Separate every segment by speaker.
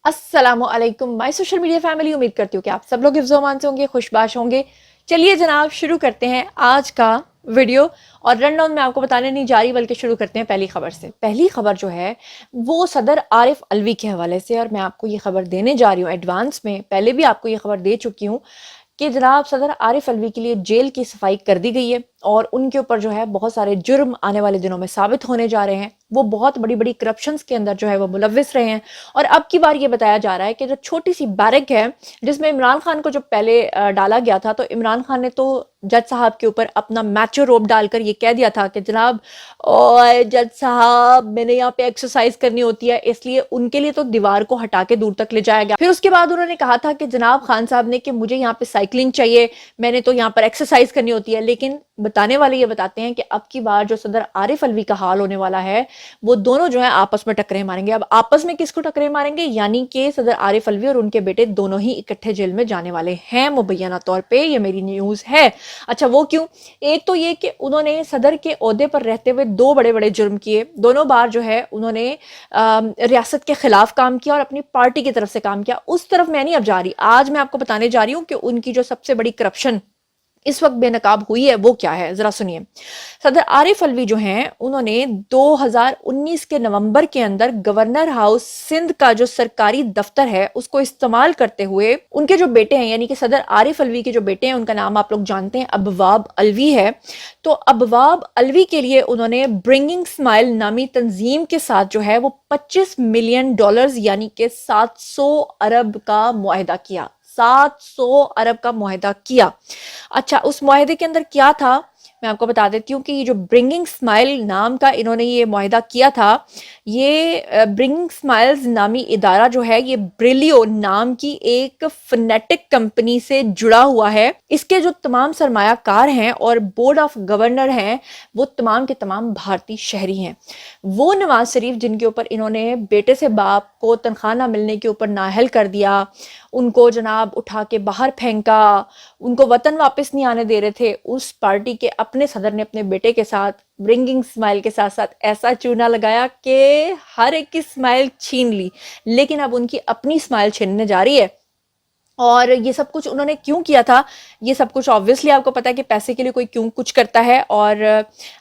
Speaker 1: अस्सलाम वालेकुम my social media family. उम्मीद करती हूँ कि आप सब लोग हिफ्ज़ अमान से होंगे, खुशबाश होंगे। चलिए जनाब शुरू करते हैं आज का वीडियो। और रन डाउन मैं आपको बताने नहीं जा रही बल्कि शुरू करते हैं पहली खबर से। पहली खबर जो है वो सदर आरिफ अलवी के हवाले से, और मैं आपको ये खबर देने जा रही हूँ एडवांस में। पहले भी आपको ये खबर दे चुकी हूँ कि जनाब सदर आरिफ अलवी के लिए जेल की सफाई कर दी गई है और उनके ऊपर जो है बहुत सारे जुर्म आने वाले दिनों में साबित होने जा रहे हैं। वो बहुत बड़ी बड़ी करप्शंस के अंदर जो है वो मुलविस रहे हैं। और अब की बार ये बताया जा रहा है कि जो छोटी सी बैरक है जिसमें इमरान खान को जो पहले डाला गया था, तो इमरान खान ने तो जज साहब के ऊपर अपना मैचो रोब डालकर ये कह दिया था कि जनाब और जज साहब मैंने यहाँ पे एक्सरसाइज करनी होती है, इसलिए उनके लिए तो दीवार को हटा के दूर तक ले जाया गया। फिर उसके बाद उन्होंने कहा था कि जनाब खान साहब ने कि मुझे यहाँ पे साइकिलिंग चाहिए, मैंने तो यहाँ पर एक्सरसाइज करनी होती है। लेकिन बताने वाले ये बताते हैं कि अब की बार जो सदर आरिफ अलवी का हाल होने वाला है वो दोनों जो है आपस में टकरे मारेंगे। अब आपस में किसको टकरे मारेंगे, यानी कि सदर आरिफ अलवी और उनके बेटे दोनों ही इकट्ठे जेल में जाने वाले हैं मुबैना तौर पे। ये मेरी न्यूज है। अच्छा वो क्यों? एक तो ये कि उन्होंने सदर के ओहदे पर रहते हुए दो बड़े बड़े जुर्म किए। दोनों बार जो है उन्होंने रियासत के खिलाफ काम किया और अपनी पार्टी की तरफ से काम किया। उस तरफ मैं नहीं अब जा रही, आज मैं आपको बताने जा रही हूँ कि उनकी जो सबसे बड़ी करप्शन इस वक्त बेनकाब हुई है वो क्या है, जरा सुनिए। सदर आरिफ अलवी जो हैं उन्होंने 2019 के नवंबर के अंदर गवर्नर हाउस सिंध का जो सरकारी दफ्तर है उसको इस्तेमाल करते हुए उनके जो बेटे हैं, यानी कि सदर आरिफ अलवी के जो बेटे हैं, उनका नाम आप लोग जानते हैं अबवाब अलवी है। तो अबवाब अलवी के लिए उन्होंने ब्रिंगिंग स्माइल नामी तंजीम के साथ जो है वो $25 मिलियन यानी कि 700 अरब का मुआहिदा किया। 700 अरब का मुआहिदा किया। अच्छा उस मुआहिदे के अंदर क्या था मैं आपको बता देती हूँ कि ये जो ब्रिंगिंग स्माइल नाम का इन्होंने ये मुआहिदा किया था, ये ब्रिंगिंग स्माइल्स नामी इदारा जो है ये ब्रिलियो नाम की एक फोनेटिक कंपनी से जुड़ा हुआ है। इसके जो तमाम सरमायाकार हैं और बोर्ड ऑफ गवर्नर हैं वो तमाम के तमाम भारतीय शहरी हैं। वो नवाज शरीफ जिनके ऊपर इन्होंने बेटे से बाप को तनख्वाह ना मिलने के ऊपर नाअहल कर दिया, उनको जनाब उठा के बाहर फेंका, उनको वतन वापस नहीं आने दे रहे थे, उस पार्टी के अपने सदर ने अपने बेटे के साथ ब्रिंगिंग स्माइल के साथ साथ ऐसा चूना लगाया कि हर एक की स्माइल छीन ली। लेकिन अब उनकी अपनी स्माइल छीनने जा रही है। और ये सब कुछ उन्होंने क्यों किया था? ये सब कुछ ऑब्वियसली आपको पता है कि पैसे के लिए कोई क्यों कुछ करता है। और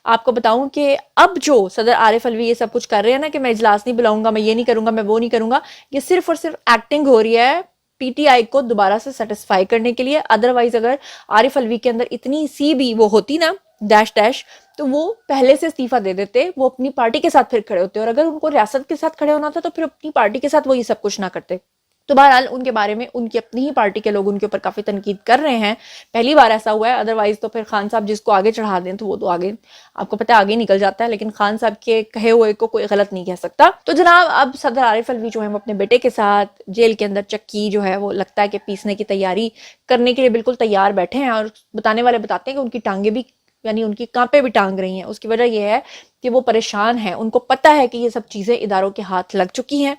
Speaker 1: आपको बताऊं कि अब जो सदर आरिफ अलवी ये सब कुछ कर रहे हैं ना कि मैं इजलास नहीं बुलाऊंगा, मैं ये नहीं करूंगा, मैं वो नहीं करूंगा, ये सिर्फ और सिर्फ एक्टिंग हो रही है पीटीआई को दोबारा से सेटिस्फाई करने के लिए। अदरवाइज अगर आरिफ अलवी के अंदर इतनी सी भी वो होती ना डैश डैश, तो वो पहले से इस्तीफा दे देते, वो अपनी पार्टी के साथ फिर खड़े होते। और अगर उनको रियासत के साथ खड़े होना था तो फिर अपनी पार्टी के साथ वो ये सब कुछ ना करते। तो बहरहाल उनके बारे में उनकी अपनी ही पार्टी के लोग उनके ऊपर काफी तनकीद कर रहे हैं। पहली बार ऐसा हुआ है, अदरवाइज तो फिर खान साहब जिसको आगे चढ़ा दें तो वो तो आगे आपको पता है आगे निकल जाता है। लेकिन खान साहब के कहे हुए को कोई गलत नहीं कह सकता। तो जनाब अब सदर आरिफ अलवी जो है वो अपने बेटे के साथ जेल के अंदर चक्की जो है वो लगता है कि पीसने की तैयारी करने के लिए बिल्कुल तैयार बैठे हैं। और बताने वाले बताते हैं कि उनकी टांगे भी यानी उनकी कांपे भी टांग रही हैं। उसकी वजह यह है कि वो परेशान है, उनको पता है कि ये सब चीजें इदारों के हाथ लग चुकी हैं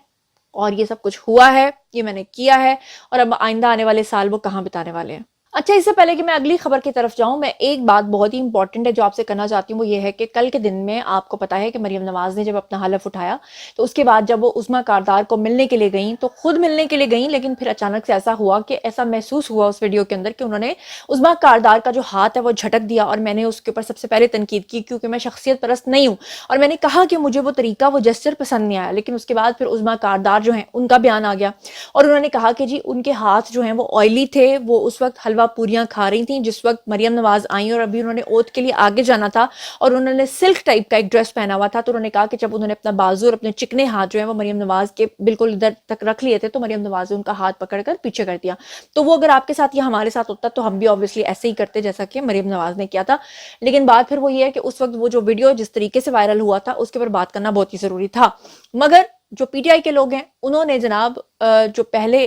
Speaker 1: और ये सब कुछ हुआ है, ये मैंने किया है, और अब आइंदा आने वाले साल वो कहाँ बिताने वाले हैं। अच्छा इससे पहले कि मैं अगली खबर की तरफ जाऊं, मैं एक बात बहुत ही इंपॉर्टेंट है जो आपसे करना चाहती हूँ। वो ये है कि कल के दिन में आपको पता है कि मरियम नवाज ने जब अपना हलफ उठाया तो उसके बाद जब वो उस्मा कारदार को मिलने के लिए गई तो खुद मिलने के लिए गई, लेकिन फिर अचानक से ऐसा हुआ कि ऐसा महसूस हुआ उस वीडियो के अंदर कि उन्होंने उस्मा कारदार का जो हाथ है वो झटक दिया। और मैंने उसके ऊपर सबसे पहले तनकीद की क्योंकि मैं शख्सियत परस्त नहीं हूँ और मैंने कहा कि मुझे वो तरीका वो जेस्चर पसंद नहीं आया। लेकिन उसके बाद फिर उस्मा कारदार जो है उनका बयान आ गया और उन्होंने कहा कि जी उनके हाथ जो हैं वो ऑयली थे, वो उस वक्त हलवा पूरियां खा रही थी जिस वक्त मरियम नवाज आई और अभी उन्होंने ओथ के लिए आगे जाना था और उन्होंने सिल्क टाइप का एक ड्रेस पहना हुआ था। तो उन्होंने कहा कि जब उन्होंने अपना बाजू और अपने चिकने हाथ जो है वो मरियम नवाज के बिल्कुल इधर तक रख लिए थे तो मरियम नवाज ने उनका हाथ पकड़कर पीछे कर दिया। तो वो अगर आपके साथ या हमारे साथ होता तो हम भी ऑब्वियसली ऐसे ही करते जैसा कि मरियम नवाज ने किया था। लेकिन बात फिर वो ये है कि उस वक्त वो जो वीडियो जिस तरीके से वायरल हुआ था उसके ऊपर बात करना बहुत ही जरूरी था। मगर जो पीटीआई के लोग हैं उन्होंने जनाब जो पहले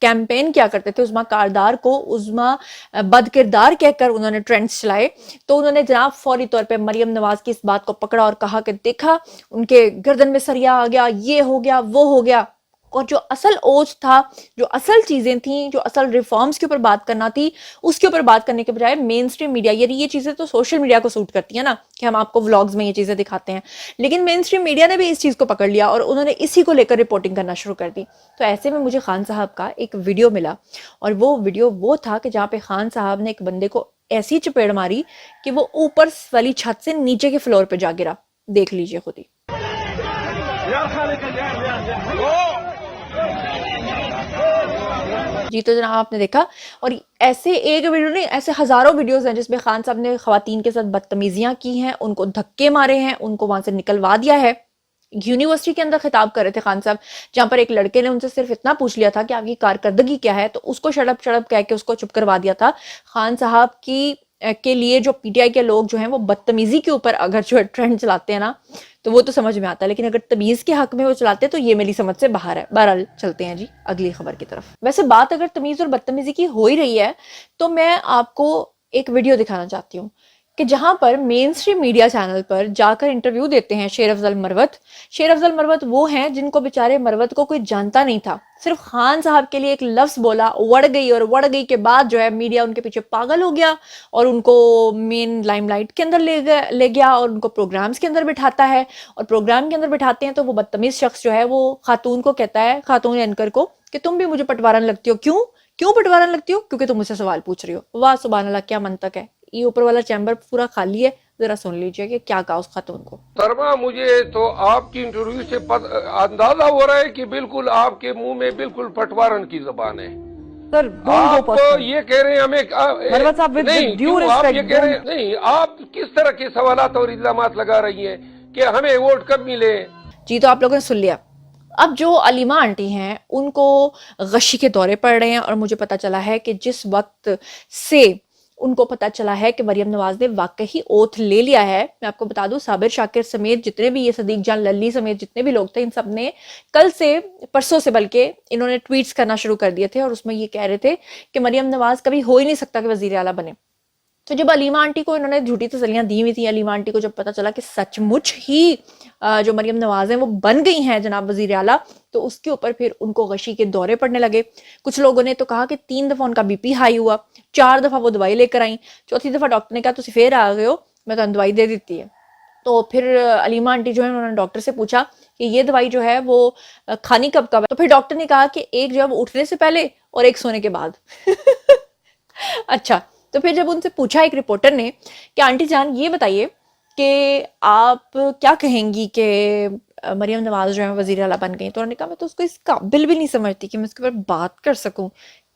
Speaker 1: कैंपेन क्या करते थे उस्मा कारदार को उस्मा बदकिरदार कहकर उन्होंने ट्रेंड्स चलाए, तो उन्होंने जनाब फौरी तौर पे मरियम नवाज की इस बात को पकड़ा और कहा कि देखा उनके गर्दन में सरिया आ गया, ये हो गया वो हो गया। اور جو اصل اوج تھا, جو اصل چیزیں تھیں, جو اصل ریفارمز کے اوپر بات کرنا تھی, اس کے اوپر بات کرنے کے بجائے مین اسٹریم میڈیا, یعنی یہ چیزیں تو سوشل میڈیا کو سوٹ کرتی ہیں نا کہ ہم آپ کو ولاگز میں یہ چیزیں دکھاتے ہیں, لیکن مین اسٹریم میڈیا نے بھی اس چیز کو پکڑ لیا اور انہوں نے اسی کو لے کر رپورٹنگ کرنا شروع کر دی. تو ایسے میں مجھے خان صاحب کا ایک ویڈیو ملا, اور وہ ویڈیو وہ تھا کہ جہاں پہ خان صاحب نے ایک بندے کو ایسی چپیڑ ماری کہ وہ اوپر والی چھت سے نیچے کے فلور پہ جا گرا. دیکھ لیجئے خود ہی. جی تو جناب آپ نے دیکھا, اور ایسے ایک ویڈیو نہیں, ایسے ہزاروں ویڈیوز ہیں جس میں خان صاحب نے خواتین کے ساتھ بدتمیزیاں کی ہیں, ان کو دھکے مارے ہیں, ان کو وہاں سے نکلوا دیا ہے. یونیورسٹی کے اندر خطاب کر رہے تھے خان صاحب, جہاں پر ایک لڑکے نے ان سے صرف اتنا پوچھ لیا تھا کہ آپ کی کارکردگی کیا ہے, تو اس کو شڑپ کہہ کے اس کو چپ کروا دیا تھا. خان صاحب کے لیے جو پی ٹی آئی کے لوگ جو ہیں وہ بدتمیزی کے اوپر اگر جو ٹرینڈ چلاتے ہیں نا تو وہ تو سمجھ میں آتا ہے, لیکن اگر تمیز کے حق میں وہ چلاتے ہیں تو یہ میری سمجھ سے باہر ہے. بہرحال چلتے ہیں جی اگلی خبر کی طرف. ویسے بات اگر تمیز اور بدتمیزی کی ہو ہی رہی ہے تو میں آپ کو ایک ویڈیو دکھانا چاہتی ہوں کہ جہاں پر مین اسٹریم میڈیا چینل پر جا کر انٹرویو دیتے ہیں شیر افضل مروت. شیر افضل مروت وہ ہیں جن کو بیچارے مروت کو کوئی جانتا نہیں تھا, صرف خان صاحب کے لیے ایک لفظ بولا, وڑ گئی, اور وڑ گئی کے بعد جو ہے میڈیا ان کے پیچھے پاگل ہو گیا اور ان کو مین لائم لائٹ کے اندر لے گیا اور ان کو پروگرامز کے اندر بٹھاتا ہے, اور پروگرام کے اندر بٹھاتے ہیں تو وہ بدتمیز شخص جو ہے وہ خاتون کو کہتا ہے, خاتون اینکر کو, کہ تم بھی مجھے پٹوارن لگتی ہو. کیوں پٹوارن لگتی ہو؟ کیونکہ تم مجھ سے سوال پوچھ رہی ہو. واہ سبحان اللہ, کیا منطق ہے. یہ اوپر والا چیمبر پورا خالی ہے, ذرا سن لیجئے کہ کیا کہا اس خاتون کو.
Speaker 2: ترما مجھے تو آپ کی انٹرویو سے اندازہ ہو رہا ہے کہ بالکل آپ کے منہ میں بالکل پٹوارن کی زبان ہے.
Speaker 3: سر
Speaker 2: آپ یہ کہہ رہے ہیں ہمیں نہیں, کیوں آپ یہ کہہ رہے ہیں, نہیں آپ کس طرح کے سوالات اور الزامات لگا رہی ہیں کہ ہمیں ووٹ کب ملے.
Speaker 1: جی تو آپ لوگوں نے سن لیا. اب جو علیمہ آنٹی ہیں ان کو غشی کے دورے پڑ رہے ہیں, اور مجھے پتا چلا ہے کہ جس وقت سے ان کو پتا چلا ہے کہ مریم نواز نے واقعی اوتھ لے لیا ہے, میں آپ کو بتا دوں صابر شاکر سمیت جتنے بھی, یہ صدیق جان للی سمیت جتنے بھی لوگ تھے, ان سب نے کل سے پرسوں سے بلکہ انہوں نے ٹویٹس کرنا شروع کر دیے تھے, اور اس میں یہ کہہ رہے تھے کہ مریم نواز کبھی ہو ہی نہیں سکتا کہ وزیر اعلیٰ بنے. تو جب علیمہ آنٹی کو انہوں نے جھوٹی تسلیاں دی ہوئی تھیں, علیمہ آنٹی کو جب پتا چلا کہ سچ مچ ہی جو مریم نواز ہیں وہ بن گئی ہیں جناب وزیر اعلیٰ, تو اس کے اوپر پھر ان کو غشی کے دورے پڑنے لگے. کچھ لوگوں نے تو کہا کہ 3 دفعہ ان کا بی پی ہائی ہوا, 4 دفعہ وہ دوائی لے کر آئیں, 4تھی دفعہ ڈاکٹر نے کہا تسی پھر آ گئے ہو, میں تو دوائی دے دیتی ہے. تو پھر علیمہ آنٹی جو ہے انہوں نے ڈاکٹر سے پوچھا کہ یہ دوائی جو ہے وہ کھانی کب ہے, تو پھر ڈاکٹر نے کہا کہ ایک جو ہے وہ اٹھنے سے پہلے اور ایک سونے کے بعد. اچھا, تو پھر جب ان سے پوچھا ایک رپورٹر نے کہ آنٹی جان یہ بتائیے کہ آپ کیا کہیں گی کہ مریم نواز جو ہے وزیر اعلیٰ بن گئی, تو انہوں نے کہا میں تو اس کو اس قابل بھی نہیں سمجھتی کہ میں اس کے اوپر بات کر سکوں.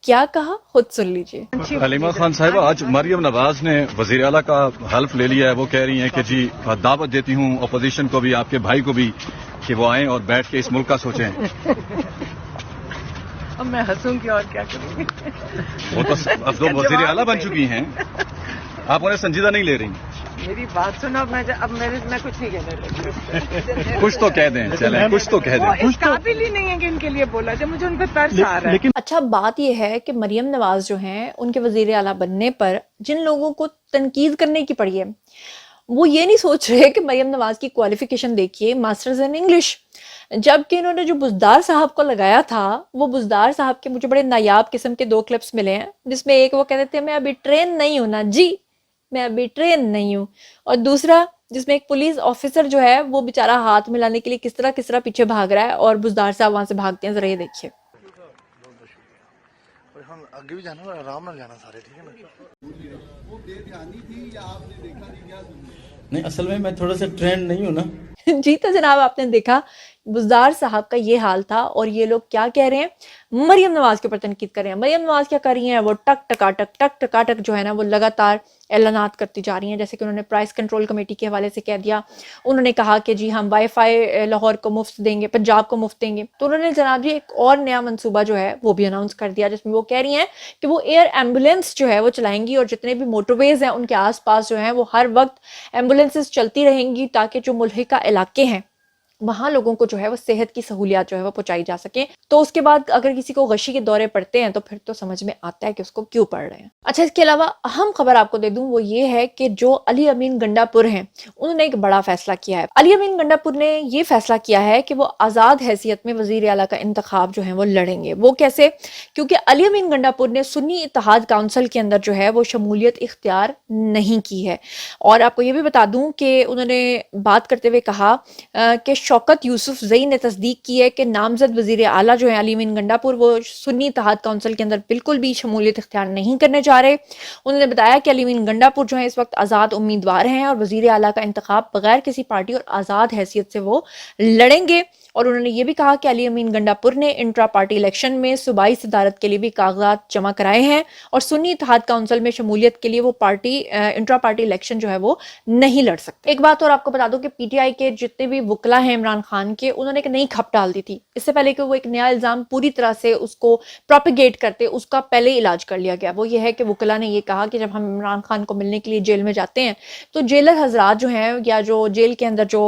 Speaker 1: کیا کہا خود سن لیجئے.
Speaker 4: علیمہ خان صاحبہ, آج مریم نواز نے وزیر اعلیٰ کا حلف لے لیا ہے. وہ کہہ رہی ہیں کہ جی دعوت دیتی ہوں اپوزیشن کو بھی, آپ کے بھائی کو بھی, کہ وہ آئیں اور بیٹھ کے اس ملک کا سوچیں.
Speaker 3: اب میں ہنسوں گی اور کیا کروں گی.
Speaker 4: وہ تو اب تو وزیر اعلیٰ بن چکی ہیں, آپ انہیں سنجیدہ نہیں لے رہی.
Speaker 3: میری بات سنو, اب میں کچھ نہیں کہنے لگی.
Speaker 4: کچھ تو کہہ دیں, چلیں کچھ تو کہہ دیں.
Speaker 3: اس قابل ہی نہیں ہے کہ ان کے لیے بولا جائے, مجھے ان پہ ترس آ رہا ہے.
Speaker 1: اچھا بات یہ ہے کہ مریم نواز جو ہیں ان کے وزیر اعلیٰ بننے پر جن لوگوں کو تنقید کرنے کی پڑی ہے وہ یہ نہیں سوچ رہے کہ مریم نواز کی کوالیفیکیشن دیکھیے, ماسٹرز ان انگلش, جبکہ انہوں نے جو بزدار صاحب کو لگایا تھا, وہ بزدار صاحب کے مجھے بڑے نایاب قسم کے 2 کلپس ملے ہیں, جس میں ایک وہ کہتے تھے میں ابھی ٹرین نہیں ہوں نا جی, میں ابھی ٹرین نہیں ہوں, اور دوسرا جس میں ایک پولیس آفیسر جو ہے وہ بیچارہ ہاتھ ملانے کے لیے کس طرح پیچھے بھاگ رہا ہے اور بزدار صاحب وہاں سے بھاگتے ہیں. ذرا یہ دیکھیے.
Speaker 5: آگے بھی جانا, آرام نہ جانا سارے, ٹھیک ہے نا.
Speaker 6: نہیں اصل میں تھوڑا سا ٹرینڈ نہیں ہوں نا.
Speaker 1: جی تو جناب آپ نے دیکھا بزدار صاحب کا یہ حال تھا, اور یہ لوگ کیا کہہ رہے ہیں, مریم نواز کے اوپر تنقید کر رہے ہیں. مریم نواز کیا کر رہی ہیں, وہ ٹک ٹکا ٹک جو ہے نا وہ لگاتار اعلانات کرتی جا رہی ہیں, جیسے کہ انہوں نے پرائس کنٹرول کمیٹی کے حوالے سے کہہ دیا. انہوں نے کہا کہ جی ہم وائی فائی لاہور کو مفت دیں گے, پنجاب کو مفت دیں گے. تو انہوں نے جناب جی ایک اور نیا منصوبہ جو ہے وہ بھی اناؤنس کر دیا, جس میں وہ کہہ رہی ہیں کہ وہ ایئر ایمبولینس جو ہے وہ چلائیں گی, اور جتنے بھی موٹر ویز ہیں ان کے آس پاس جو ہیں وہ ہر وقت ایمبولینسز چلتی رہیں گی, تاکہ جو ملحقہ علاقے ہیں वहाँ लोगों को जो है वो सेहत की सहूलियात जो है वो पहुंचाई जा सके। तो उसके बाद अगर किसी को गशी के दौरे पड़ते हैं तो फिर तो समझ में आता है कि उसको क्यों पड़ रहे हैं। अच्छा, इसके अलावा अहम खबर आपको दे दूं, वो ये है कि जो अली अमीन गंडापुर हैं उन्होंने एक बड़ा फैसला किया है। अली अमीन गंडापुर ने ये फैसला किया है कि वो आज़ाद हैसियत में वज़ीर आला का इंतखाब जो है वो लड़ेंगे। वो कैसे? क्योंकि अली अमीन गंडापुर ने सुन्नी इत्तेहाद काउंसिल के अंदर जो है वो शमूलियत इख्तियार नहीं की है। और आपको ये भी बता दूं कि उन्होंने बात करते हुए कहा कि शौकत यूसुफ जई ने तस्दीक की है कि नामजद वज़ीर आला जो है अली अमीन गंडापुर, वो सुन्नी इत्तेहाद काउंसिल के अंदर बिल्कुल भी शमूलियत इख्तियार नहीं करने जा रहे। उन्होंने बताया कि अली अमीन गंडापुर जो है इस वक्त आज़ाद उम्मीदवार हैं और वज़ीर आला का इंतखाब बगैर किसी पार्टी और आज़ाद हैसियत से वो लड़ेंगे। और उन्होंने ये भी कहा कि अली अमीन गंडापुर ने इंट्रा पार्टी इलेक्शन में सूबाई सदारत के लिए भी कागजात जमा कराए हैं और सुन्नी इत्तेहाद काउंसिल में शमूलियत के लिए वो पार्टी इंट्रा पार्टी इलेक्शन जो है वो नहीं लड़ सकते। एक बात और आपको बता दूं कि पीटीआई के जितने भी वकला हैं इमरान खान के, उन्होंने एक नई खप डाल दी थी इससे पहले कि वो एक नया इल्जाम पूरी तरह से उसको प्रोपिगेट करते, उसका पहले इलाज कर लिया गया। वो ये है कि वकला ने ये कहा कि जब हम इमरान खान को मिलने के लिए जेल में जाते हैं तो जेलर हजरात जो हैं या जो जेल के अंदर जो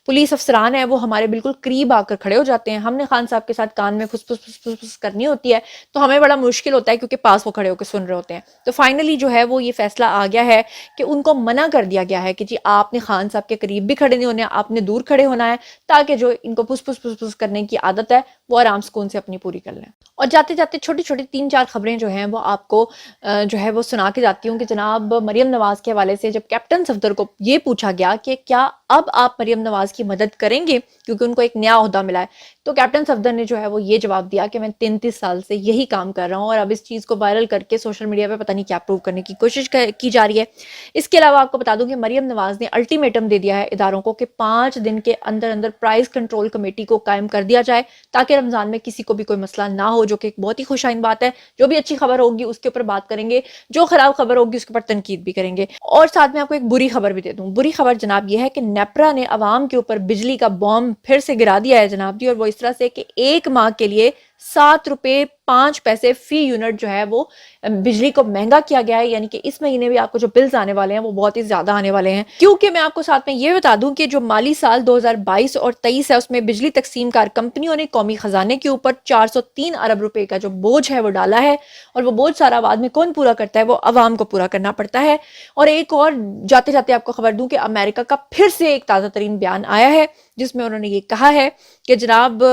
Speaker 1: पुलिस अफसरान है वो हमारे बिल्कुल करीब आकर खड़े हो जाते हैं। हमने खान साहब के साथ कान में फुस फुस फुस फुस फुस करनी होती है तो हमें बड़ा मुश्किल होता है क्योंकि पास वो खड़े होकर सुन रहे होते हैं। तो फाइनली जो है वो ये फैसला आ गया है कि उनको मना कर दिया गया है कि जी आपने खान साहब के करीब भी खड़े नहीं होना है, आपने दूर खड़े होना है, ताकि जो इनको फुस फुस फुस फुस करने की आदत है वो आराम सुकून से अपनी पूरी कर लें। और जाते जाते छोटी छोटी 3-4 खबरें जो हैं वो आपको जो है वो सुना के जाती हूँ कि जनाब मरियम नवाज के हवाले से जब कैप्टन सफदर को ये पूछा गया कि क्या अब आप मरियम नवाज की मदद करेंगे क्योंकि उनको एक नया ओहदा मिला है, तो कैप्टन सफदर ने जो है वो ये जवाब दिया कि मैं 33 साल से यही काम कर रहा हूँ और अब इस चीज़ को वायरल करके सोशल मीडिया पे पता नहीं क्या प्रूव करने की कोशिश की जा रही है। इसके अलावा आपको बता दूं कि मरियम नवाज ने अल्टीमेटम दे दिया है इदारों को कि 5 दिन के अंदर अंदर प्राइस कंट्रोल कमेटी को कायम कर दिया जाए ताकि रमजान में किसी को भी कोई मसला ना हो, जो कि एक बहुत ही खुशाइन बात है। जो भी अच्छी खबर होगी उसके ऊपर बात करेंगे, जो खराब खबर होगी उसके ऊपर तनकीद भी करेंगे। और साथ में आपको एक बुरी खबर भी दे दूं। बुरी खबर जनाब यह है कि नेपरा ने अवाम के ऊपर बिजली का बॉम्ब फिर से गिरा दिया है जनाब जी, और वो इस तरह से कि 1 माह के लिए 7 रुपए 5 पैसे फी यूनिट जो है वो बिजली को महंगा किया गया है। यानी कि इस महीने भी आपको जो बिल्स आने वाले हैं वो बहुत ही ज्यादा आने वाले हैं। क्योंकि मैं आपको साथ में ये बता दूं कि जो माली साल 2022 और 23 है उसमें बिजली तकसीम कार कंपनियों ने कौमी खजाने के ऊपर 403 अरब रुपए का जो बोझ है वो डाला है, और वो बोझ सारा बाद में कौन पूरा करता है? वो अवाम को पूरा करना पड़ता है। और एक और जाते जाते आपको खबर दूं कि अमेरिका का फिर से एक ताज़ा तरीन बयान आया है जिसमें उन्होंने ये कहा है कि जनाब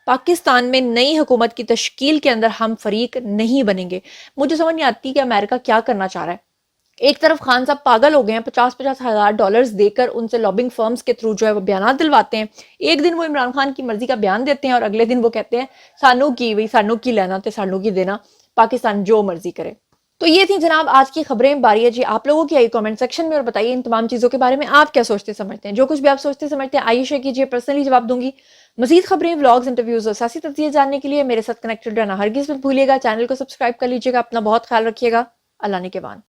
Speaker 1: पाकिस्तान में नई हुकूमत की तश्कील के अंदर हम फरीक नहीं बनेंगे। मुझे समझ नहीं आती कि अमेरिका क्या करना चाह रहा है। एक तरफ खान साहब पागल हो गए हैं, 50-50 हज़ार डॉलर्स देकर उनसे लॉबिंग फर्म्स के थ्रू जो है वो बयान दिलवाते हैं। एक दिन वो इमरान खान की मर्जी का बयान देते हैं और अगले दिन वो कहते हैं सानू की लेना ते सानू की देना, पाकिस्तान जो मर्जी करे। तो ये थी जनाब आज की खबरें। बारी है जी आप लोगों की, आई कमेंट सेक्शन में और बताइए इन तमाम चीज़ों के बारे में आप क्या सोचते समझते हैं। जो कुछ भी आप सोचते समझते हैं आइए शेयर कीजिए, पर्सनली जवाब दूंगी। मजीद खबरें, व्लॉग्स, इंटरव्यूज और सियासी तज्ज़िये जानने के लिए मेरे साथ कनेक्टेड रहना हरगिज़ मत भूलिएगा। चैनल को सब्सक्राइब कर लीजिएगा। अपना बहुत ख्याल रखिएगा। अल्लाह ने के बान।